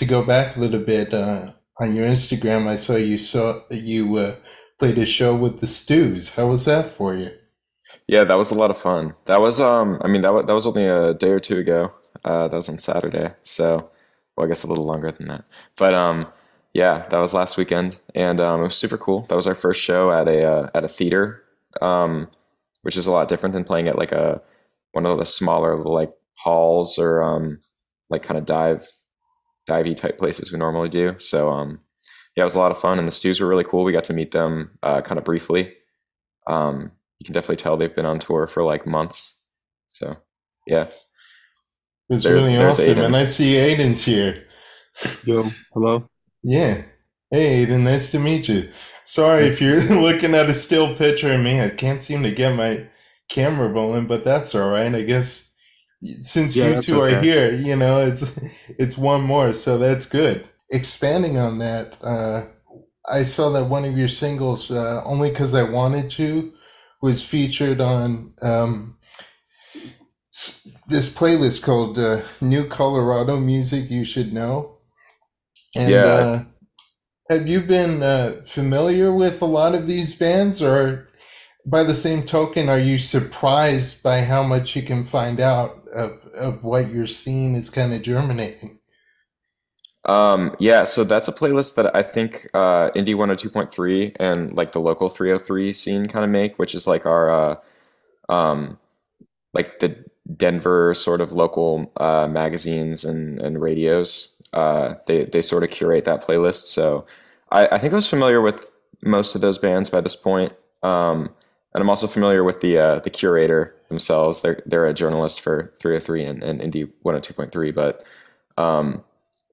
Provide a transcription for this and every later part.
to go back a little bit on your Instagram. I saw you played a show with the Stews. How was that for you? Yeah, that was a lot of fun. That was I mean that was only a day or two ago. That was on Saturday. So, well, I guess a little longer than that. But yeah, that was last weekend and it was super cool. That was our first show at a theater. Um which is a lot different than playing at like a one of the smaller like halls or like kind of divey type places we normally do. So yeah, it was a lot of fun and the Stews were really cool. We got to meet them kind of briefly. You can definitely tell they've been on tour for like months. So yeah, It was really there's awesome, and Aiden. I see Aiden's here. Yo, hello. Yeah. Hey, Aiden, nice to meet you. Sorry Nice if to you're meet you. looking at a still picture of me. I can't seem to get my camera rolling, but that's all right. I guess since Yeah, you that's two are okay. here, it's one more, so that's good. Expanding on that, I saw that one of your singles, "Only 'Cause I Wanted to," was featured on this playlist called "New Colorado Music You Should Know." And Yeah, have you been familiar with a lot of these bands, or by the same token, are you surprised by how much you can find out of what your scene is kind of germinating? yeah. So that's a playlist that I think Indie 102.3 and like the local 303 scene kind of make, which is like our um, like the Denver sort of local magazines and radios. They sort of curate that playlist. So I think I was familiar with most of those bands by this point. And I'm also familiar with the curator themselves. They're a journalist for 303 and Indie 102.3. But um,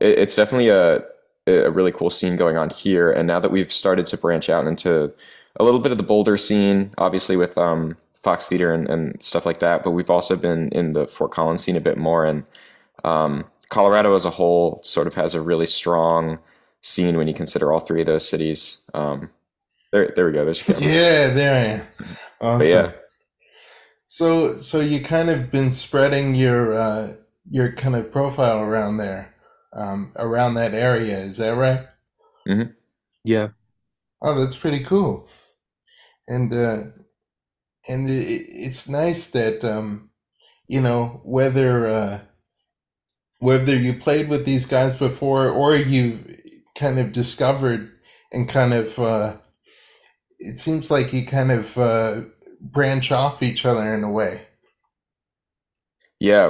it's definitely a really cool scene going on here. And now that we've started to branch out into a little bit of the Boulder scene, obviously with Fox Theater and stuff like that, but we've also been in the Fort Collins scene a bit more. And Colorado as a whole sort of has a really strong scene when you consider all three of those cities. There we go. There's your camera. Yeah, there I am. But yeah, Awesome. So you kind of been spreading your kind of profile around there, around that area. Is that right? hmm Yeah. Oh, that's pretty cool. And it's nice that whether you played with these guys before or you kind of discovered and kind of it seems like you kind of branch off each other in a way. yeah.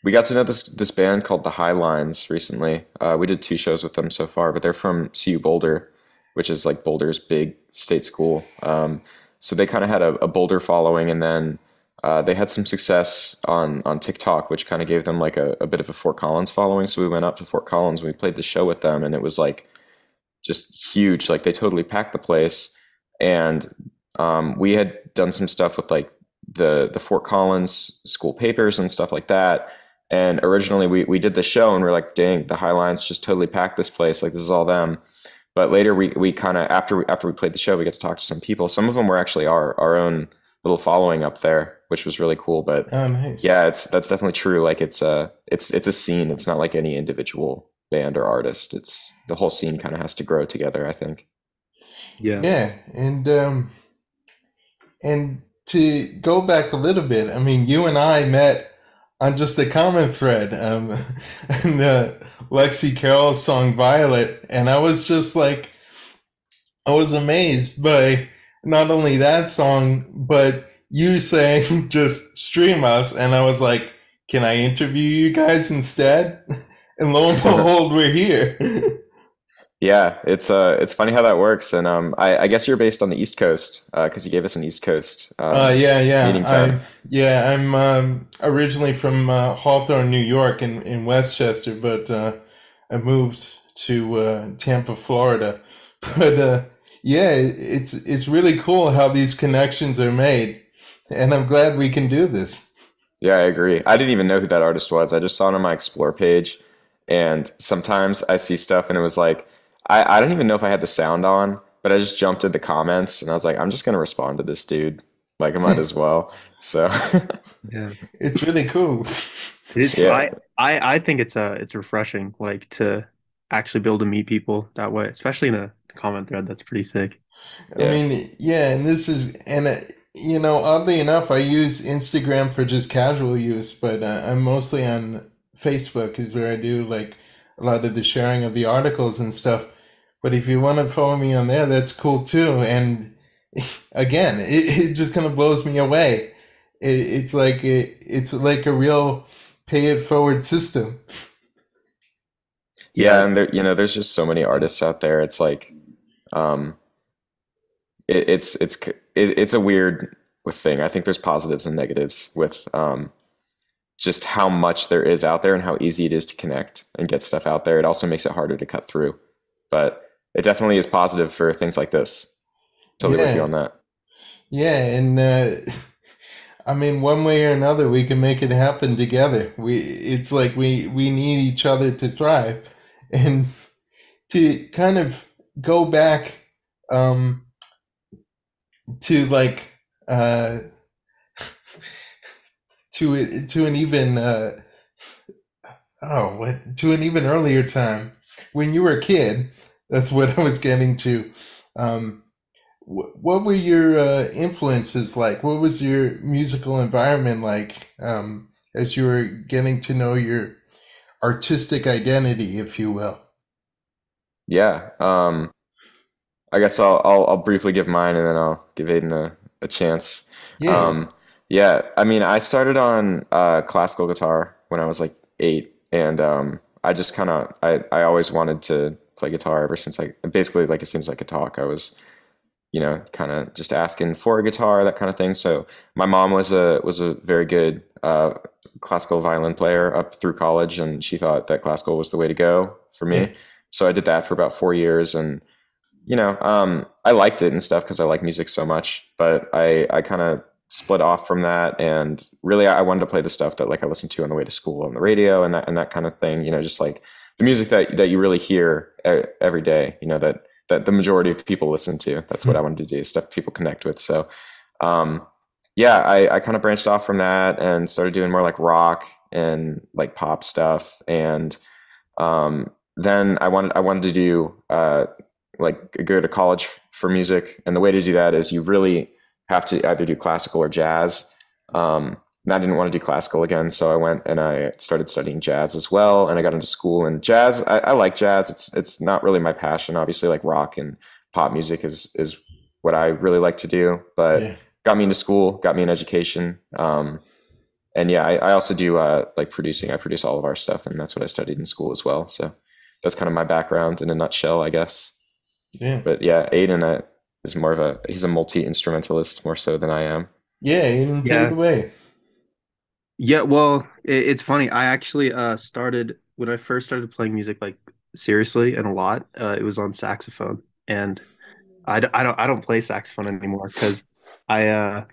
We got to know this band called the High Lines recently. We did two shows with them so far, but they're from CU Boulder, which is like Boulder's big state school. So they kind of had a Boulder following, and then they had some success on TikTok, which kind of gave them like a bit of a Fort Collins following. So we went up to Fort Collins, and we played the show with them, and it was like just huge. Like they totally packed the place, and we had done some stuff with like the Fort Collins school papers and stuff like that. And originally we did the show and we're like, dang, the Highlines just totally packed this place. Like this is all them. But later we kind of after we played the show, we got to talk to some people. Some of them were actually our own little following up there, which was really cool. But Oh, nice. yeah, that's definitely true. Like it's a scene. It's not like any individual band or artist. It's the whole scene kind of has to grow together, I think. Yeah. Yeah, and to go back a little bit, I mean, you and I met on just a common thread, in the Lexi Carroll song "Violet," and I was just like, I was amazed by not only that song, but you saying just stream us, and I was like, can I interview you guys instead? And lo and behold, we're here. Yeah, it's funny how that works, and I guess you're based on the East Coast because you gave us an East Coast Yeah, yeah. meeting time. I'm originally from Hawthorne, New York, in Westchester, but I moved to Tampa, Florida. But yeah, it's really cool how these connections are made, and I'm glad we can do this. Yeah, I agree. I didn't even know who that artist was. I just saw it on my Explore page, and sometimes I see stuff, and it was like I don't even know if I had the sound on, but I just jumped in the comments, and I was like, I'm just gonna respond to this dude. like I might as well. So Yeah. It's really cool. It is. yeah, I think it's refreshing, like to actually be able to meet people that way, especially in a comment thread. That's pretty sick. I yeah, mean, yeah, and this is, and oddly enough, I use Instagram for just casual use, but I'm mostly on Facebook, is where I do like a lot of the sharing of the articles and stuff. But if you want to follow me on there, that's cool too. And again, it just kind of blows me away. It's like a real pay it forward system. Yeah. yeah, and there's just so many artists out there. It's like, um, it's a weird thing. I think there's positives and negatives with just how much there is out there and how easy it is to connect and get stuff out there. It also makes it harder to cut through, but it definitely is positive for things like this. Totally with you Yeah, on that. yeah, and I mean, one way or another, we can make it happen together. It's like we need each other to thrive, and to kind of go back um, to like uh, to an even to an even earlier time when you were a kid. That's what I was getting to. Um, what were your influences like? What was your musical environment like as you were getting to know your artistic identity, if you will? Yeah. I guess I'll briefly give mine and then I'll give Aiden a chance. Yeah, Um, yeah, I mean, I started on classical guitar when I was like 8, and I just kind of I always wanted to play guitar ever since I basically like as soon as I could talk, I was kind of just asking for a guitar, that kind of thing. So my mom was a very good classical violin player up through college, and she thought that classical was the way to go for yeah. me. So I did that for about 4 years, and I liked it and stuff because I like music so much, but I kind of split off from that, and really I wanted to play the stuff that like I listened to on the way to school on the radio and that kind of thing. Just like the music that you really hear every day. That the majority of people listen to. That's what I wanted to do, stuff people connect with. So, um, yeah, I kind of branched off from that and started doing more like rock and like pop stuff, and then I wanted to do like go to college for music, and the way to do that is you really have to either do classical or jazz. And I didn't want to do classical again, so I went and I started studying jazz as well, and I got into school. And jazz, I like jazz. It's not really my passion. Obviously, like rock and pop music is what I really like to do, but Yeah. got me into school, got me an education. And yeah, I also do like producing. I produce all of our stuff, and that's what I studied in school as well. So that's kind of my background in a nutshell, I guess. Yeah. But yeah, Aiden is more of he's a multi instrumentalist more so than I am. Yeah, and take it Yeah. away. Yeah. Well, it's funny. I actually started when I first started playing music, like seriously and a lot. It was on saxophone, and I don't play saxophone anymore because I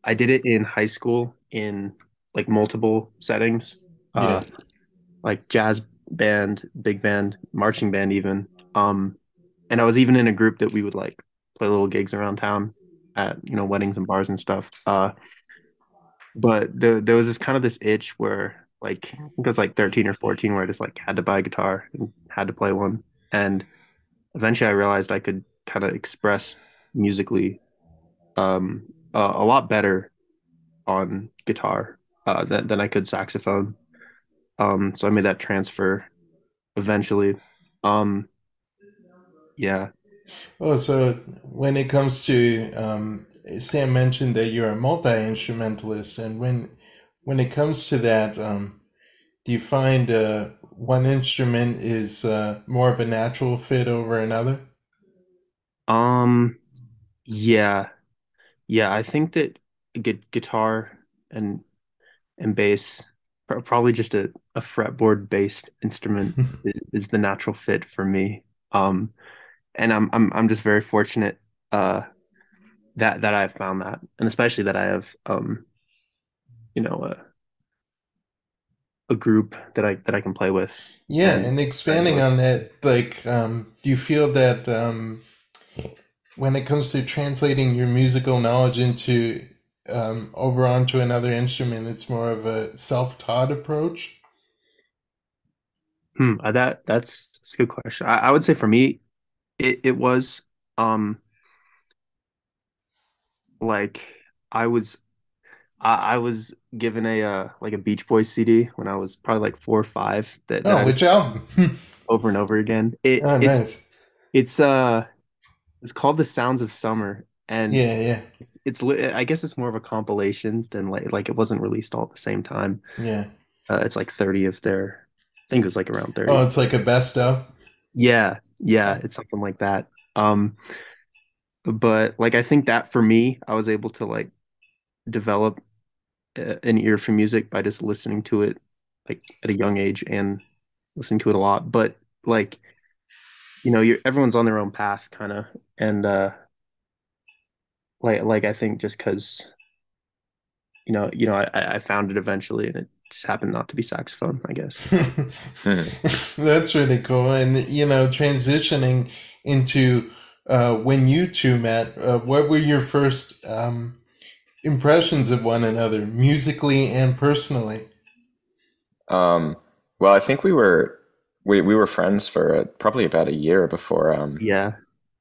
I did it in high school in like multiple settings, Yeah. uh, like jazz band, big band, marching band, even. And I was even in a group that we would like play little gigs around town at weddings and bars and stuff. But there was this kind of this itch where like I think I was like 13 or 14 where I just like had to buy a guitar and had to play one. And eventually I realized I could kind of express musically a lot better on guitar than I could saxophone. So I made that transfer eventually. Um, yeah. Oh, so when it comes to Sam mentioned that you're a multi-instrumentalist, and when it comes to that, do you find one instrument is more of a natural fit over another? Um, yeah. Yeah, I think that guitar and bass, probably just a fretboard based instrument is the natural fit for me. And I'm just very fortunate uh that I've found that, and especially that I have you know a group that I can play with, Yeah, and and I expanding enjoy. on that, like, do you feel that when it comes to translating your musical knowledge into over onto another instrument, it's more of a self-taught approach? That's a good question. I would say for me, it was um like I was I was given a like a Beach Boys CD when I was probably like 4 or 5 that Oh, I which just album? over and over again. It Oh, it's nice. it's uh it's called The Sounds of Summer, and Yeah, yeah, I guess it's more of a compilation than like it wasn't released all at the same time. yeah. It's like 30 of their, I think it was like around Oh, 30. it's like a best of. Yeah, yeah, Uh, it's something like that. But like I think that for me, I was able to like develop an ear for music by just listening to it like at a young age and listening to it a lot. But like, everyone's on their own path kind of. And like I think just because, I found it eventually and it just happened not to be saxophone, I guess. That's really cool. And, transitioning into when you two met, what were your first impressions of one another, musically and personally? Um, well, I think we were friends for probably about a year before, Yeah.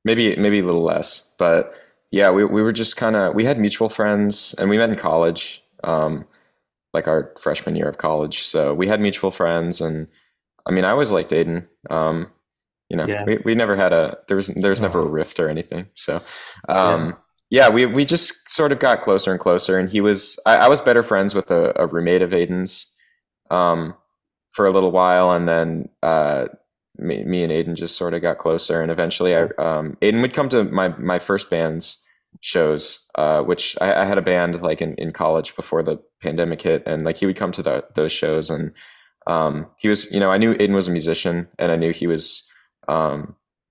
maybe a little less, but yeah, we were just kind of we had mutual friends, and we met in college, like our freshman year of college. So we had mutual friends, and I mean, I always liked Aiden. Yeah. We never had there was never a Oh, rift or anything. So, Yeah. yeah, we just sort of got closer and closer, and I was better friends with a roommate of Aiden's, um, for a little while, and then me and Aiden just sort of got closer, and eventually, Cool. Aiden would come to my first band's shows, which I had a band like in college before the pandemic hit, and like he would come to those shows, and he was, I knew Aiden was a musician, and I knew he was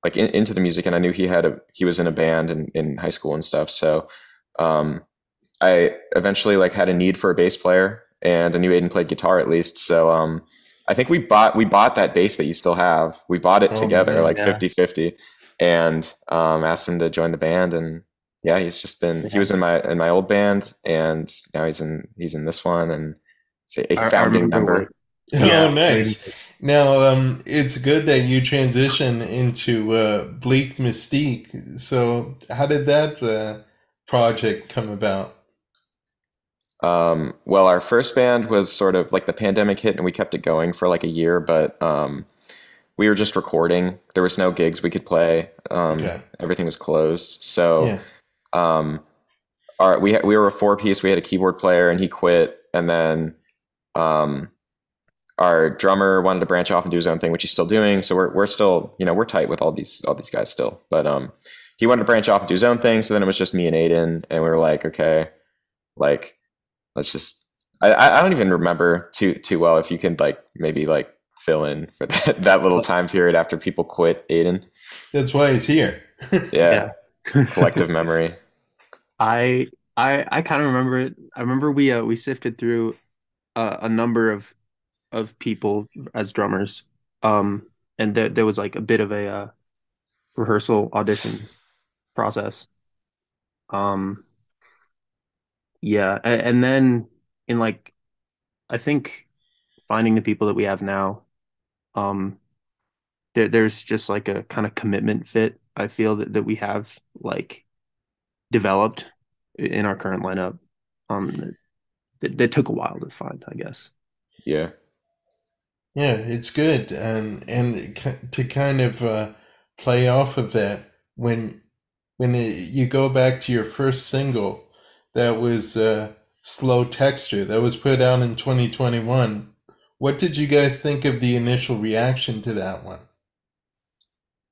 like into the music, and I knew he was in a band in high school and stuff, so. Um, I eventually like had a need for a bass player, and I knew Aiden played guitar at least. So I think we bought that bass that you still have. We bought it oh, together like nice. Yeah. 50-50, and asked him to join the band, and yeah, he Yeah. was in my old band, and now he's in this one, and he's a I founding remember member. Oh, yeah, nice. Braden. Now, it's good that you transition into Bleak Mystique. So, how did that project come about? Well, our first band was sort of like the pandemic hit, and we kept it going for like a year, but we were just recording. There was no gigs we could play. Okay. Everything was closed. So Yeah. um, we were a four piece. We had a keyboard player, and he quit. And then um, our drummer wanted to branch off and do his own thing, which he's still doing. So we're still, we're tight with all these guys still. But he wanted to branch off and do his own thing. So then it was just me and Aiden, and we were like, okay, like let's just. I don't even remember too well. If you can like maybe like fill in for that little time period after people quit, Aiden. That's why he's here. Yeah, Yeah. collective memory. I kind of remember it. I remember we sifted through a number of people as drummers. And there was like a bit of a rehearsal audition process. Um, yeah, and then in like I think finding the people that we have now, um, there's just like a kind of commitment fit. I feel that we have like developed in our current lineup. That took a while to find, I guess. Yeah. Yeah, it's good, to kind of play off of that, you go back to your first single, that was "Slow Texture," that was put out in 2021. What did you guys think of the initial reaction to that one?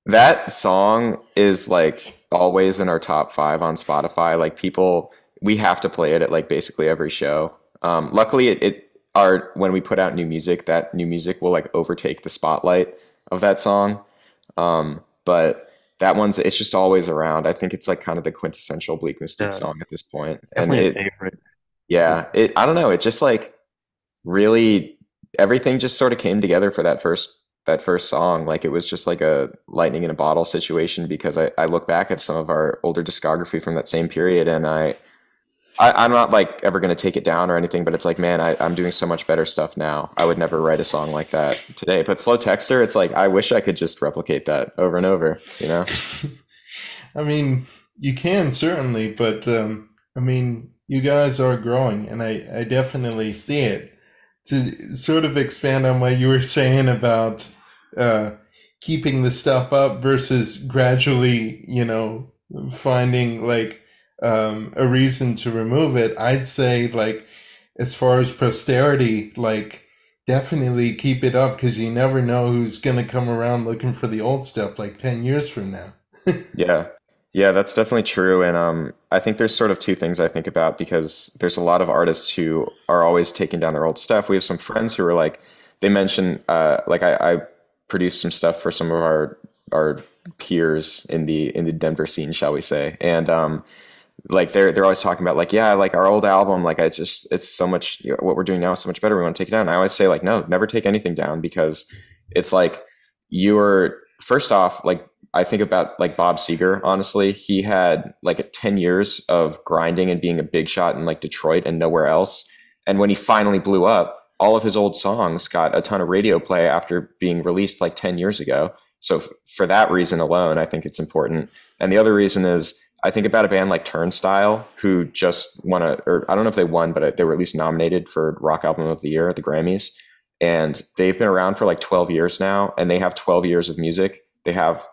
That song is like always in our top five on Spotify. Like people, we have to play it at like basically every show. Luckily, when we put out new music, that new music will like overtake the spotlight of that song. But that it's just always around. I think it's like kind of the quintessential Bleak Mystique Uh, song at this point. it's And definitely a favorite. yeah, I don't know. It just like really everything just sort of came together for that first song. Like it was just like a lightning in a bottle situation, because I look back at some of our older discography from that same period, and I'm not like ever gonna take it down or anything, but it's like, man, I'm doing so much better stuff now. I would never write a song like that today. But Slow Texter, it's like I wish I could just replicate that over and over, you know? I mean, you can certainly, but I mean, you guys are growing, and I definitely see it. To sort of expand on what you were saying about uh, keeping the stuff up versus gradually, finding like a reason to remove it, I'd say like as far as posterity, like definitely keep it up because you never know who's gonna come around looking for the old stuff like 10 years from now. Yeah. Yeah, that's definitely true. And I think there's sort of two things I think about because there's a lot of artists who are always taking down their old stuff. We have some friends who are like, they mention, like I produced some stuff for some of our peers in the Denver scene, shall we say. And like they're always talking about like, yeah, like our old album, like it's so much, what we're doing now is so much better. We want to take it down. And I always say like, no, never take anything down because it's like you're first off, like I think about like Bob Seger, honestly, he had like 10 years of grinding and being a big shot in like Detroit and nowhere else. And when he finally blew up, all of his old songs got a ton of radio play after being released like 10 years ago. So for that reason alone, I think it's important. And the other reason is I think about a band like Turnstile, who just won or I don't know if they won, but they were at least nominated for Rock Album of the Year at the Grammys. And they've been around for like 12 years now, and they have 12 years of music. They have,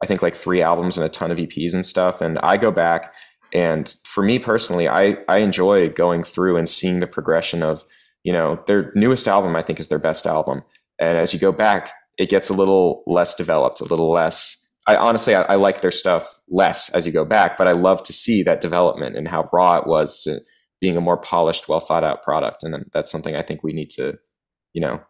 I think, like 3 albums and a ton of EPs and stuff. And I go back, and for me personally, I enjoy going through and seeing the progression of, their newest album, I think, is their best album. And as you go back, it gets a little less developed, a little less. I honestly, I like their stuff less as you go back, but I love to see that development and how raw it was to being a more polished, well thought out product. And that's something I think we need to,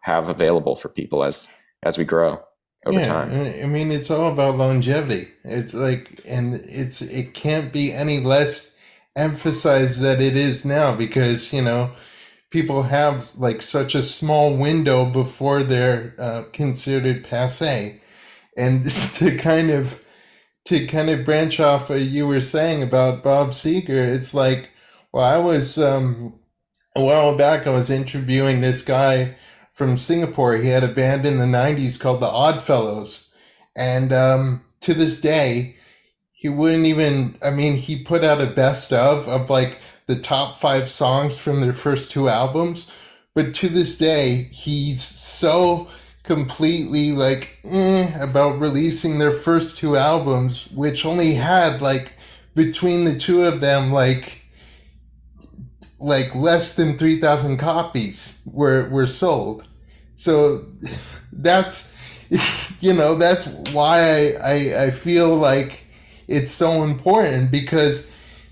have available for people as we grow over Yeah, time. I mean, it's all about longevity. It's like, and it can't be any less emphasized that it is now because, people have like such a small window before they're considered passé. And to kind of branch off what you were saying about Bob Seger, it's like, well, I was a while back, I was interviewing this guy from Singapore. He had a band in the 90s called the Oddfellows. And to this day, he wouldn't even, I mean, he put out a best of like the top 5 songs from their first 2 albums. But to this day, he's so completely like about releasing their first 2 albums, which only had like between the two of them like less than 3,000 copies were sold. So that's that's why I feel like it's so important because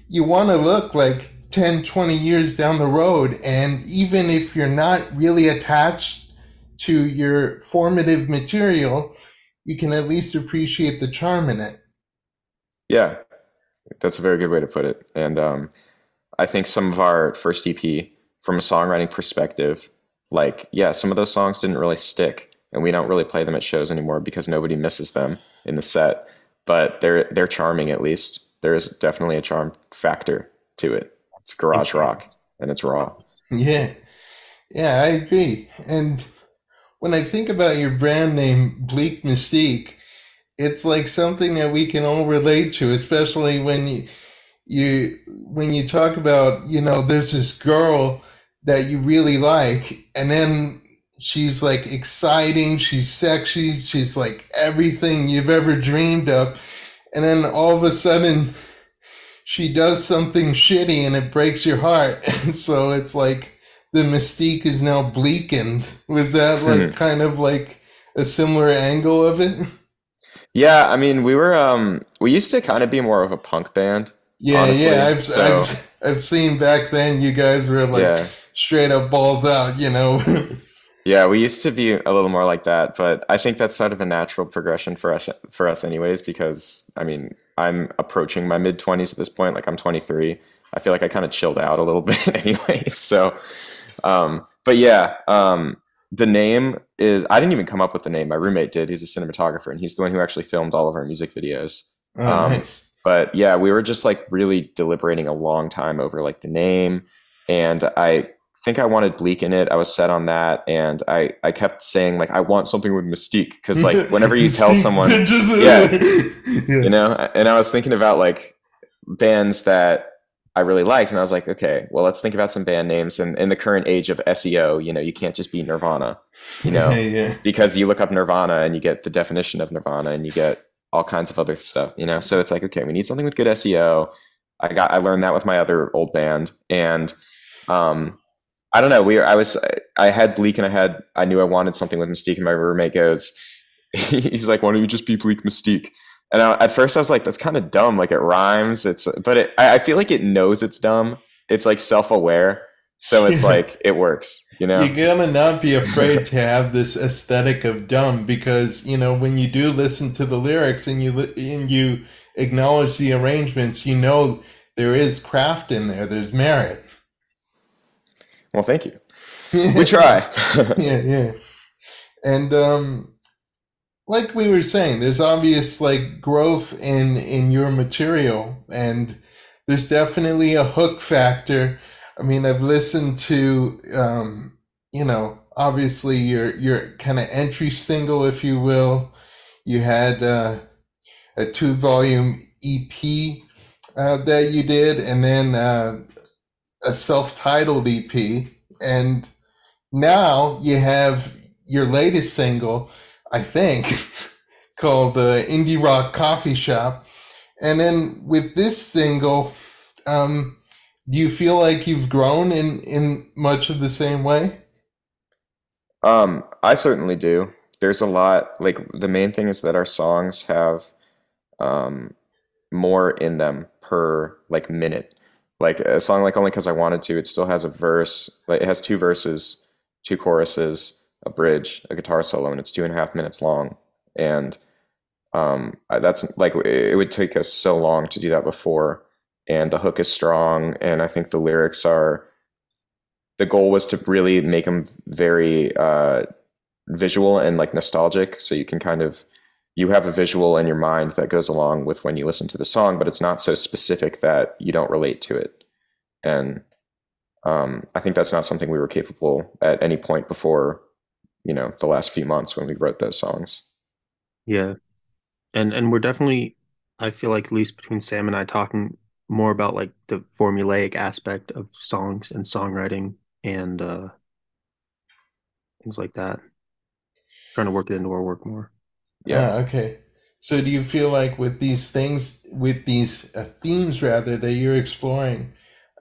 you want to look like 10, 20 years down the road, and even if you're not really attached to your formative material, you can at least appreciate the charm in it. Yeah, that's a very good way to put it. And I think some of our first EP, from a songwriting perspective, like, yeah, some of those songs didn't really stick, and we don't really play them at shows anymore because nobody misses them in the set. But they're charming at least. There is definitely a charm factor to it. It's garage rock and it's raw. Yeah, yeah, I agree. And when I think about your brand name, Bleak Mystique, it's like something that we can all relate to, especially when you talk about, there's this girl that you really like, and then she's like exciting, she's sexy, she's like everything you've ever dreamed of, and then all of a sudden she does something shitty and it breaks your heart. So it's like the mystique is now bleakened. Was that like kind of like a similar angle of it? Yeah, I mean, we used to kind of be more of a punk band, Yeah, yeah. honestly. I've So, I've seen back then you guys were like yeah. straight up balls out. Yeah, we used to be a little more like that, but I think that's sort of a natural progression for us anyways, because I mean, I'm approaching my mid 20s at this point, like I'm 23. I feel like I kind of chilled out a little bit anyways. So, but yeah, the name is I didn't even come up with the name. My roommate did. He's a cinematographer and he's the one who actually filmed all of our music videos. Oh, Um, nice. But yeah, we were just like really deliberating a long time over like the name, and I think I wanted Bleak in it. I was set on that, and I kept saying like I want something with Mystique because like whenever you tell Mystique someone, bitches. yeah, Yeah. and I was thinking about like bands that I really liked, and I was like, okay, well, let's think about some band names. And in the current age of SEO, you can't just be Nirvana, you know, Yeah. because you look up Nirvana and you get the definition of Nirvana and you get all kinds of other stuff. So it's like, okay, we need something with good SEO. I learned that with my other old band, and um, I don't know. I had Bleak, and I knew I wanted something with Mystique, and my roommate goes, he's like, why don't you just be Bleak Mystique? And at first I was like, that's kind of dumb. Like it rhymes. I feel like it knows it's dumb. It's like self-aware. So it's Yeah. like, it works, you You know? gotta not be afraid to have this aesthetic of dumb because when you do listen to the lyrics and you acknowledge the arrangements, there is craft in there. There's merit. Well, thank you. We Yeah, try. yeah. And like we were saying, there's obvious like growth in your material, and there's definitely a hook factor. I mean, I've listened to obviously your kind of entry single, if you will. You had a 2 volume EP that you did, and then a self-titled EP, and now you have your latest single, I think, called Indie Rock Coffee Shop. And then with this single, um, do you feel like you've grown in much of the same way? I certainly do. There's a lot, like the main thing is that our songs have um, more in them per like minute. Like a song like Only 'Cause I Wanted to, it still has a verse, like it has two verses, two choruses, a bridge, a guitar solo, and it's 2.5 minutes long. And that's like it would take us so long to do that before. And the hook is strong, and I think the lyrics are. The goal was to really make them very visual and like nostalgic, so you have a visual in your mind that goes along with when you listen to the song, but it's not so specific that you don't relate to it. And I think that's not something we were capable at any point before, the last few months when we wrote those songs. Yeah. And we're definitely, I feel like at least between Sam and I talking more about like the formulaic aspect of songs and songwriting and things like that. Trying to work it into our work more. Yeah. Okay. So do you feel like with these themes rather that you're exploring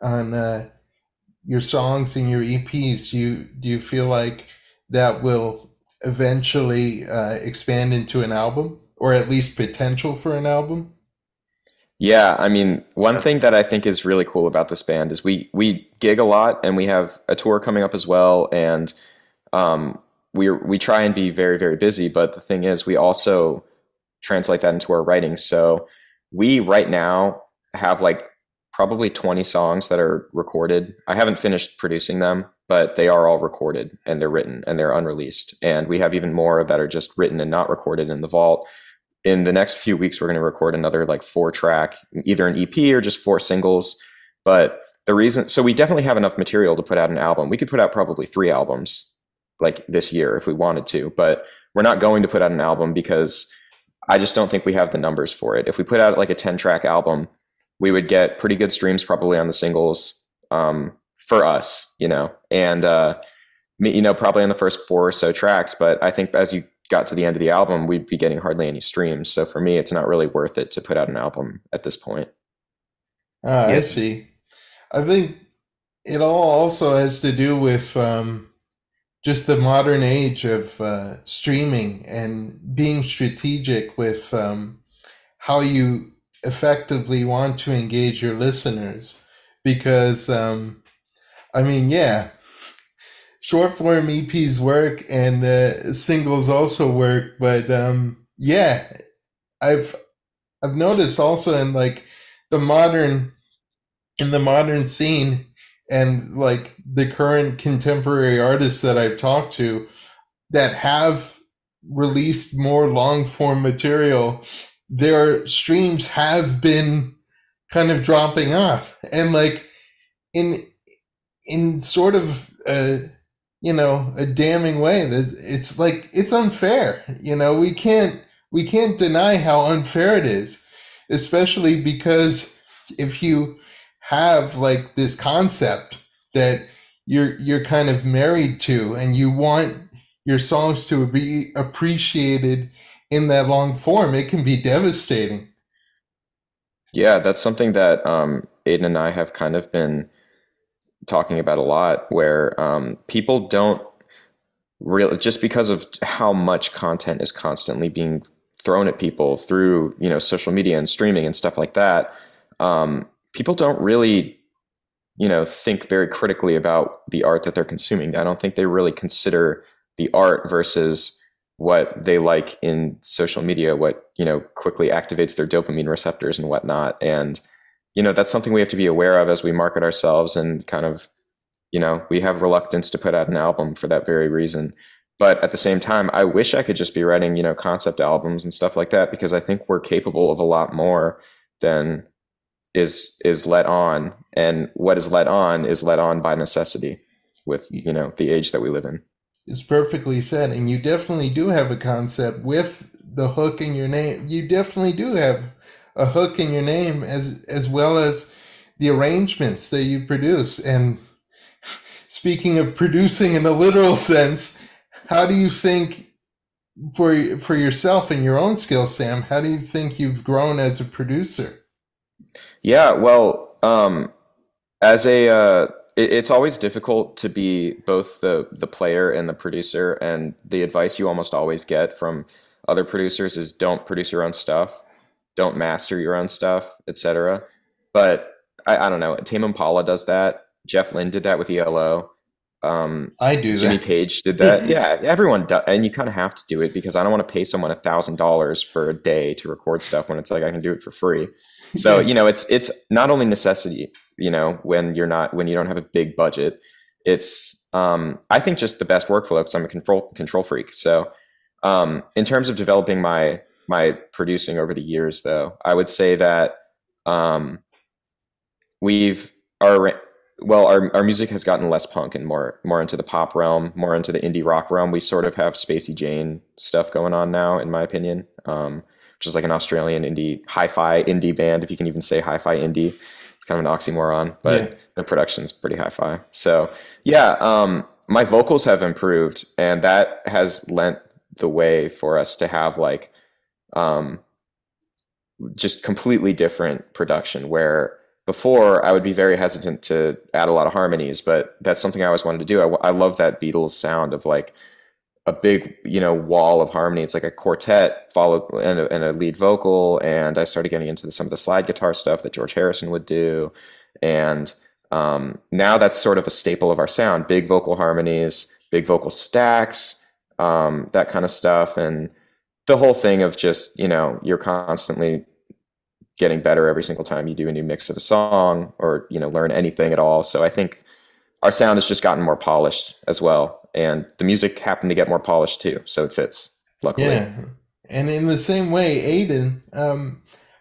on your songs and your EPs, do you feel like that will eventually expand into an album, or at least potential for an album? Yeah, I mean, one thing that I think is really cool about this band is we gig a lot, and we have a tour coming up as well, and um, we try and be very, very busy. But the thing is, we also translate that into our writing. So we right now have like probably 20 songs that are recorded. I haven't finished producing them, but they are all recorded and they're written and they're unreleased. And we have even more that are just written and not recorded in the vault. In the next few weeks, we're going to record another like 4 track, either an EP or just 4 singles. But so we definitely have enough material to put out an album. We could put out probably 3 albums like this year if we wanted to, but we're not going to put out an album because I just don't think we have the numbers for it. If we put out like a 10 track album, we would get pretty good streams probably on the singles for us, and probably on the first 4 or so tracks. But I think as you got to the end of the album, we'd be getting hardly any streams. So for me, it's not really worth it to put out an album at this point. I Yeah. see. I think it all also has to do with just the modern age of streaming and being strategic with how you effectively want to engage your listeners. Because, I mean, yeah, short form EPs work and singles also work, but yeah, I've I've noticed also the modern in the modern scene and like the current contemporary artists that I've talked to that have released more long form material, their streams have been kind of dropping off, and like in sort of a damning way. That it's like it's unfair. We can't deny how unfair it is, especially because if you have like this concept that you're kind of married to, and you want your songs to be appreciated in that long form, it can be devastating. Yeah, that's something that Aiden and I have kind of been talking about a lot, where people don't really, just because of how much content is constantly being thrown at people through, social media and streaming and stuff like that. People don't really, think very critically about the art that they're consuming. I don't think they really consider the art versus what they like in social media, what, quickly activates their dopamine receptors and whatnot. And, that's something we have to be aware of as we market ourselves, and kind of, we have reluctance to put out an album for that very reason. But at the same time, I wish I could just be writing, concept albums and stuff like that, because I think we're capable of a lot more than is let on. And what is let on by necessity with, the age that we live in. It's perfectly said, and you definitely do have a concept with the hook in your name. You definitely do have a hook in your name, as well as the arrangements that you produce. And speaking of producing in a literal sense, how do you think for yourself and your own skill, Sam? How do you think you've grown as a producer? Yeah, well, as a it's always difficult to be both the player and the producer, and the advice you almost always get from other producers is don't produce your own stuff, don't master your own stuff, etc. But I don't know, Tame Impala does that, Jeff Lynne did that with ELO, I do Jimmy that. Page did that. Yeah, everyone does, and you kind of have to do it, because I don't want to pay someone $1,000 for a day to record stuff when it's like I can do it for free. So, Yeah. it's not only necessity, when you don't have a big budget. It's I think just the best workflow, because I'm a control freak. So, in terms of developing my producing over the years, though, I would say that um, we've our well our music has gotten less punk and more into the pop realm, more into the indie rock realm. We sort of have Spacey Jane stuff going on now, in my opinion, which is like an Australian indie hi-fi indie band, if you can even say hi-fi indie. It's kind of an oxymoron, Yeah. but the production's pretty hi-fi. So yeah, my vocals have improved, and that has lent the way for us to have like um, just completely different production, where before I would be very hesitant to add a lot of harmonies, but that's something I always wanted to do. I love that Beatles sound of like a big, wall of harmony. It's like a quartet followed and a lead vocal. And I started getting into some of the slide guitar stuff that George Harrison would do. And now that's sort of a staple of our sound: big vocal harmonies, big vocal stacks, that kind of stuff. And the whole thing of just, you're constantly getting better every single time you do a new mix of a song, or learn anything at all. So I think our sound has just gotten more polished as well, and the music happened to get more polished too, so it fits, luckily. Yeah. And in the same way, Aiden,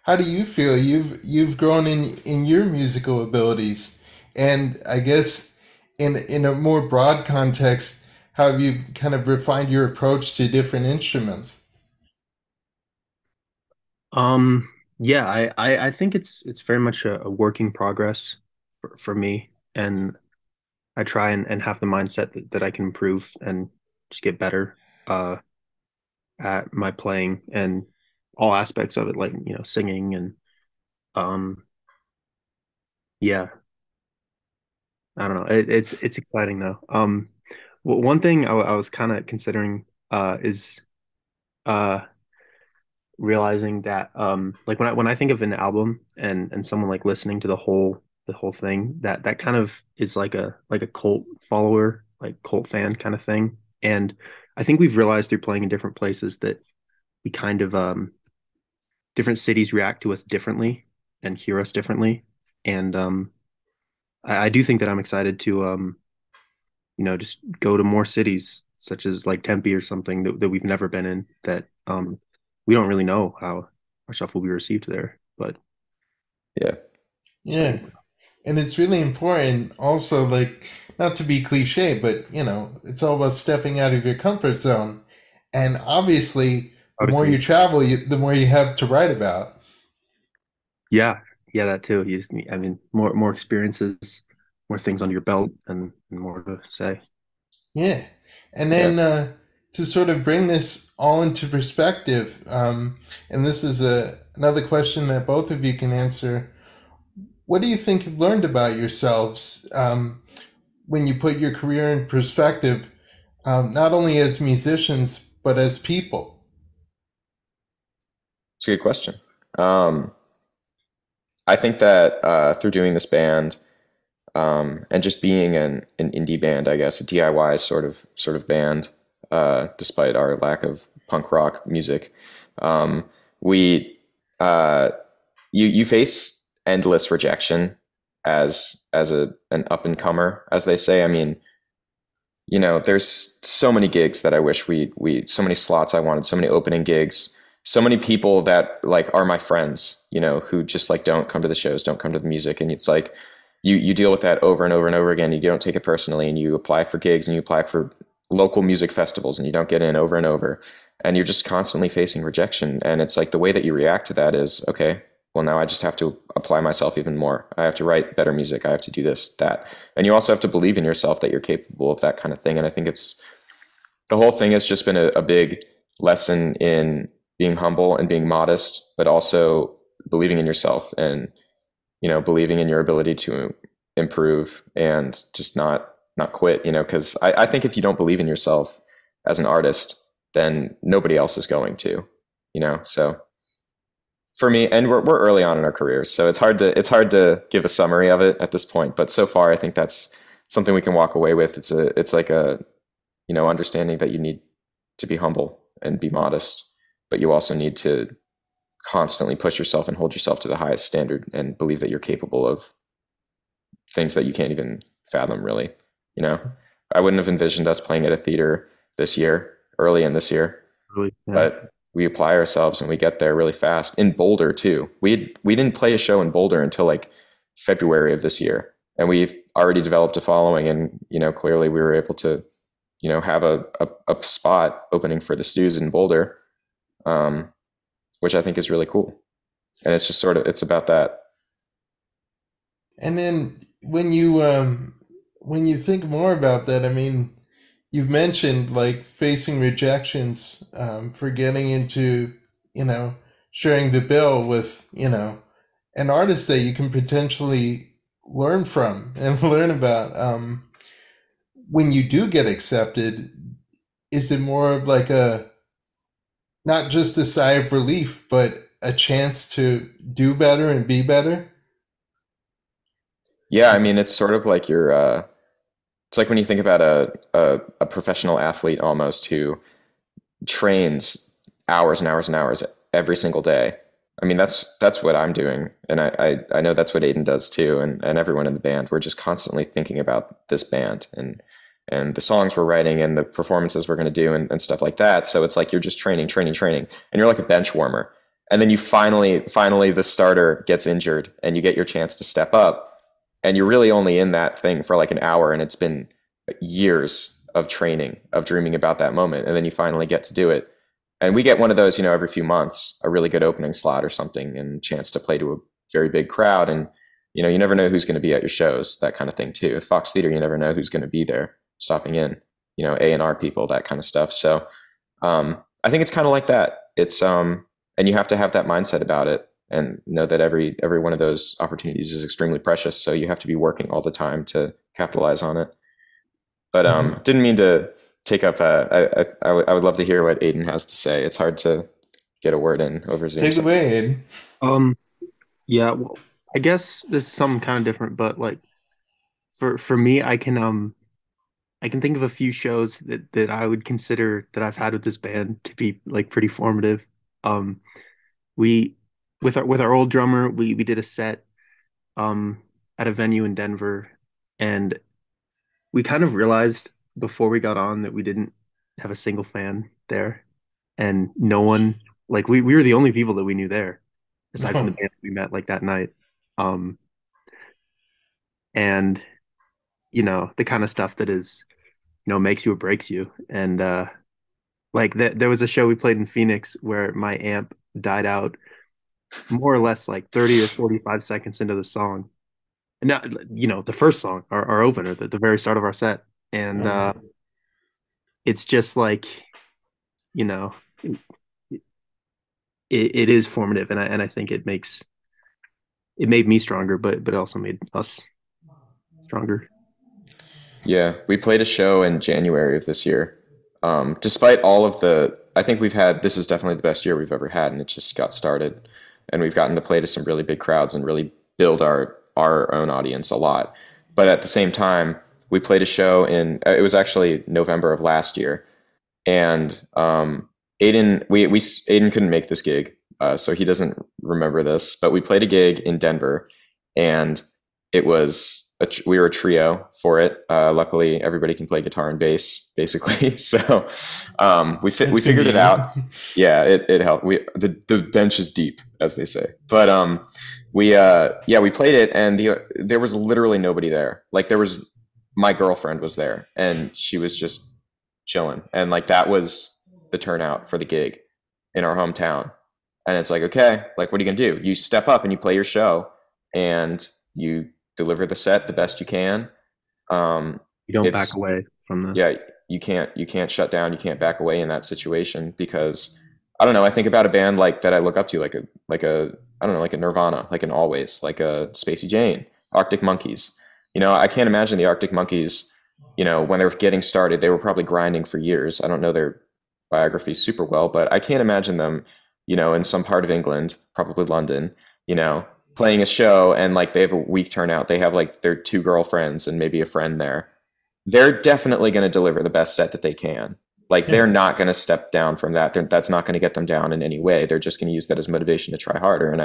how do you feel? You've grown in your musical abilities, and I guess in a more broad context, how have you kind of refined your approach to different instruments? Um, yeah, I think it's very much a work in progress for me, and I try and have the mindset that I can improve and just get better at my playing and all aspects of it, like singing and um, yeah, I don't know. It's exciting though. One thing I was kind of considering is uh realizing that like when I think of an album and someone like listening to the whole thing, that kind of is like a cult follower, like cult fan kind of thing. And I think we've realized through playing in different places that we kind of different cities react to us differently and hear us differently. And I do think that I'm excited to just go to more cities such as like Tempe or something that we've never been in, that we don't really know how. our stuff will be received there. But Yeah. Yeah. And it's really important also, like, not to be cliche, but, it's all about stepping out of your comfort zone. And obviously, I the would more you agree. travel, the more you have to write about. Yeah, yeah, that too. You just need, I mean, more experiences, more things under your belt, and more to say. Yeah. And Yeah. then to sort of bring this all into perspective, and this is another question that both of you can answer. What do you think you've learned about yourselves when you put your career in perspective, not only as musicians, but as people? It's a good question. Um, I think that through doing this band, and just being an indie band, I guess, a DIY sort of band, despite our lack of punk rock music, um, we you face endless rejection as an up and comer, as they say. I mean, there's so many gigs that I wish we so many slots I wanted, so many opening gigs, so many people that like are my friends, who just like don't come to the shows, don't come to the music, and it's like you deal with that over and over and over again. You don't take it personally, and you apply for gigs and you apply for local music festivals, and you don't get in over and over, and you're just constantly facing rejection. And it's like the way that you react to that is okay. Well, now I just have to apply myself even more. I have to write better music. I have to do this, that, and you also have to believe in yourself that you're capable of that kind of thing. And I think it's the whole thing has just been a big lesson in being humble and being modest, but also believing in yourself and believing in your ability to improve and just not quit. Because I think if you don't believe in yourself as an artist, then nobody else is going to. So for me, and we're early on in our careers, so it's hard to give a summary of it at this point. But so far, I think that's something we can walk away with. It's like a understanding that you need to be humble and be modest, but you also need to constantly push yourself and hold yourself to the highest standard and believe that you're capable of things that you can't even fathom. Really, you know, I wouldn't have envisioned us playing at a theater this year, early in this year, Really, yeah, but we apply ourselves and we get there really fast. In Boulder too. We didn't play a show in Boulder until like February of this year, and we've already developed a following. And clearly we were able to have a spot opening for the Stews in Boulder, um, which I think is really cool. And it's just sort of it's about that. And then when you think more about that, I mean, you've mentioned like facing rejections, for getting into, you know, sharing the bill with, an artist that you can potentially learn from and learn about. When you do get accepted, is it more of like a not just a sigh of relief, but a chance to do better and be better? Yeah, I mean, it's sort of like it's like when you think about a professional athlete almost who trains hours and hours and hours every single day. I mean, that's what I'm doing, and I know that's what Aiden does too, and everyone in the band. We're just constantly thinking about this band and the songs we're writing and the performances we're going to do and stuff like that. So it's like you're just training, training, training, and you're like a bench warmer. And then you finally the starter gets injured, and you get your chance to step up, and you're really only in that thing for like an hour, and it's been years of training, of dreaming about that moment, and then you finally get to do it. And we get one of those, every few months, a really good opening slot or something, and chance to play to a very big crowd. And you never know who's going to be at your shows, that kind of thing too. At Fox Theater, you never know who's going to be there, stopping in. A&R people, that kind of stuff. So I think it's kind of like that. And you have to have that mindset about it, and know that every one of those opportunities is extremely precious. So you have to be working all the time to capitalize on it. But Hmm. didn't mean to take up. I would love to hear what Aiden has to say. It's hard to get a word in over Zoom Take it away, sometimes. Aiden. um, yeah. Well, I guess this is something kind of different, but like for me, I can think of a few shows that I would consider that I've had with this band to be like pretty formative. Um, we with our old drummer, we did a set um at a venue in Denver, and we kind of realized before we got on that we didn't have a single fan there, and no one Like we were the only people that we knew there, aside from the bands we met like that night. Um, and the kind of stuff that is, makes you or breaks you. And like there was a show we played in Phoenix where my amp died out more or less like 30 or 45 seconds into the song. And now, the first song, our opener, the very start of our set. And Oh, it's just like, you know, it is formative. And I think it made me stronger, but it also made us stronger. Yeah, we played a show in January of this year. Despite all of I think this is definitely the best year we've ever had, and it just got started. And we've gotten to play to some really big crowds and really build our own audience a lot. But at the same time, we played a show it was actually November of last year, and Aiden couldn't make this gig, so he doesn't remember this. But we played a gig in Denver, and we were a trio for it. Luckily, everybody can play guitar and bass, basically. So that's we figured it convenient. out. Yeah, it helped. The bench is deep, as they say. But we played it, and there was literally nobody there. Like my girlfriend was there, and she was just chilling, and like that was the turnout for the gig in our hometown. And it's like, okay, like what are you gonna do? You step up and you play your show, and you deliver the set the best you can. You don't back It's away from the Yeah, you can't shut down, you can't back away in that situation because I don't know. I think about a band like that I look up to, like a I don't know, like a Nirvana, like an Always, like a Spacey Jane, Arctic Monkeys. I can't imagine the Arctic Monkeys. When they were getting started, they were probably grinding for years. I don't know their biographies super well, but I can't imagine them, in some part of England, probably London, you know, playing a show and like they have a weak turnout. They have like their two girlfriends and maybe a friend there. They're definitely going to deliver the best set that they can. Like Yeah. they're not going to step down from that. That's not going to get them down in any way. They're just going to use that as motivation to try harder. And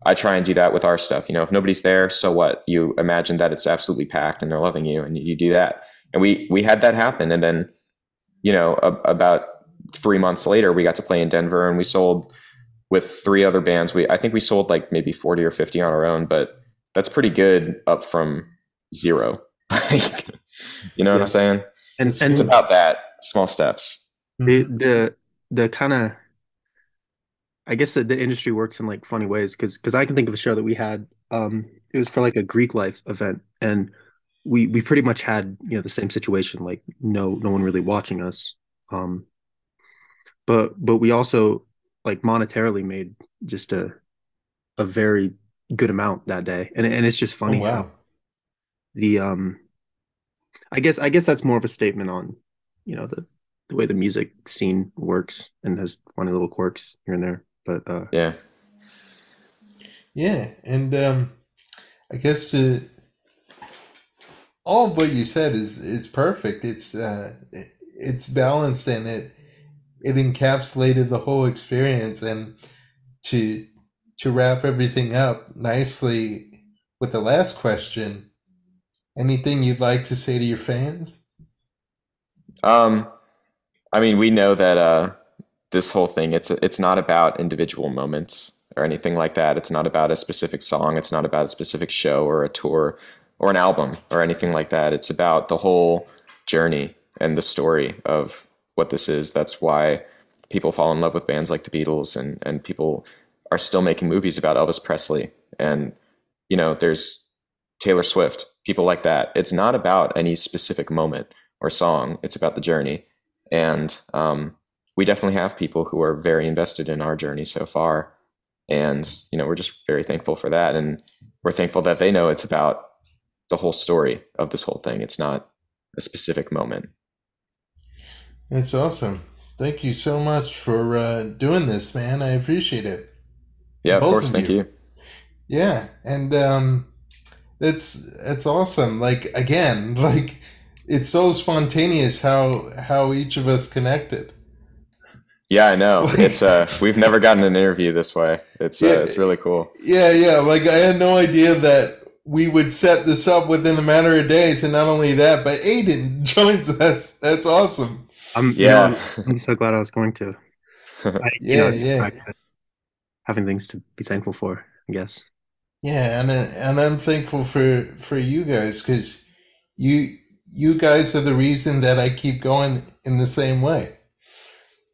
I try and do that with our stuff. If nobody's there, so what? You imagine that it's absolutely packed and they're loving you, and you do that. And we had that happen. And then about 3 months later, we got to play in Denver, and we sold with three other bands. I think we sold like maybe 40 or 50 on our own, but that's pretty good up from zero. Like, you know what I'm yeah. saying? And That's It's and cool. about that small steps. the Mhm. the kind of, I guess the industry works in like funny ways because I can think of a show that we had. It was for like a Greek life event, and we pretty much had the same situation, like no one really watching us. Um, but we also like monetarily made just a very good amount that day, and it's just Oh funny how wow. the I guess that's more of a statement on the way the music scene works and has funny little quirks here and there. But Yeah. Yeah, and I guess all of what you said is perfect. It's balanced and it encapsulated the whole experience. And to to wrap everything up nicely with the last question, anything you'd like to say to your fans? Um, I mean, we know that this whole thing it's not about individual moments or anything like that. It's not about a specific song. It's not about a specific show or a tour or an album or anything like that. It's about the whole journey and the story of what this is. That's why people fall in love with bands like the Beatles, and people are still making movies about Elvis Presley, and there's Taylor Swift, people like that. It's not about any specific moment or song. It's about the journey. And we definitely have people who are very invested in our journey so far. And, we're just very thankful for that. And we're thankful that they know it's about the whole story of this whole thing. It's not a specific moment. That's awesome. Thank you so much for doing this, man. I appreciate it. Yeah, of Both course. of Thank you. you. Yeah, and it's awesome. Like again, like it's so spontaneous how each of us connected. Yeah, I know. Like We've never gotten an interview this way. yeah, It's really cool. yeah. Like I had no idea that we would set this up within a matter of days, and not only that, but Aiden joins us. That's awesome. I'm Yeah. I'm so glad I was going to. Yeah, It yeah, sucks having things to be thankful for, I guess. yeah, and I'm thankful for you guys because you guys are the reason that I keep going in the same way.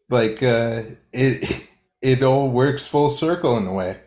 Like it all works full circle in a way.